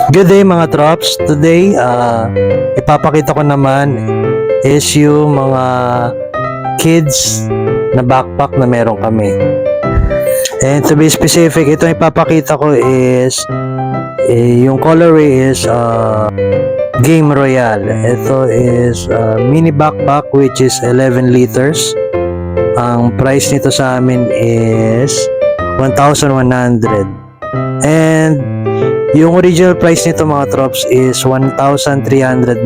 Good day mga trops. Today, ipapakita ko naman is yung mga kids na backpack na meron kami. And to be specific, ito ipapakita ko is yung colorway is Game Royale. Ito is mini backpack which is 11 liters. Ang price nito sa amin is 1,100. And yung original price nito mga trops is 1,395.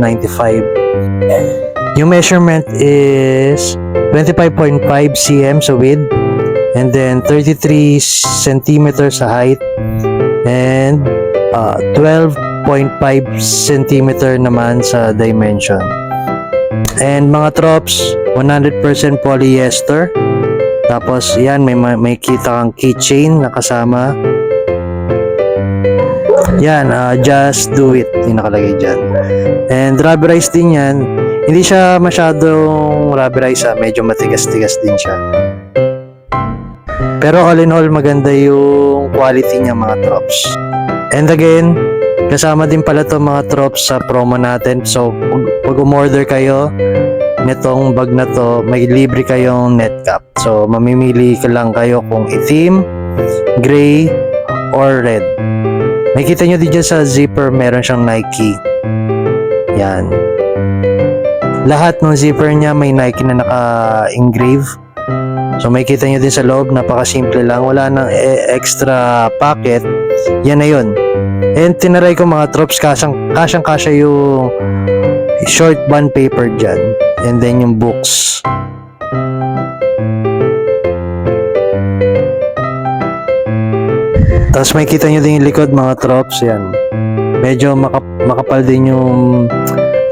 Yung measurement is 25.5 cm sa width and then 33 cm sa height and 12.5 cm naman sa dimension. And mga trops, 100% polyester. Tapos yan, may kita kang keychain na kasama. Yan, just do it, yung nakalagay dyan. And rubberized din yan. Hindi siya masyadong rubberized, medyo matigas-tigas din siya. Pero all in all, maganda yung quality niya mga trops. And again, kasama din pala to mga trops sa promo natin. So, pag umorder kayo nitong bag na to, may libre kayong net cap. So, mamimili ka lang kayo kung itim, gray, or red. Nakikita nyo din dyan sa zipper, meron siyang Nike. Yan. Lahat ng zipper niya may Nike na naka-engrave. So makikita nyo din sa loob, napaka-simple lang. Wala nang extra pocket. Yan na yun. And tinaray ko mga trops, kasyang-kasya yung short bond paper dyan. And then yung books. Tapos may kita nyo din yung likod mga trops, yan. Medyo makapal din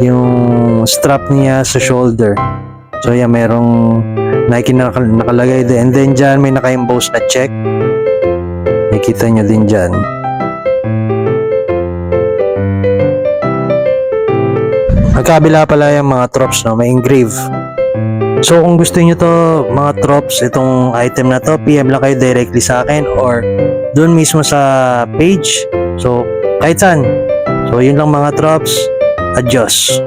yung strap niya sa shoulder. So yan, merong Nike na nakalagay din. And then dyan may naka-emboss na check. May kita nyo din dyan. Magkabila pala yung mga trops, no? May engrave. So kung gusto niyo to mga trops, itong item na to, PM lang kayo directly sa akin or doon mismo sa page. So kahit saan. So yun lang mga trops. Adios.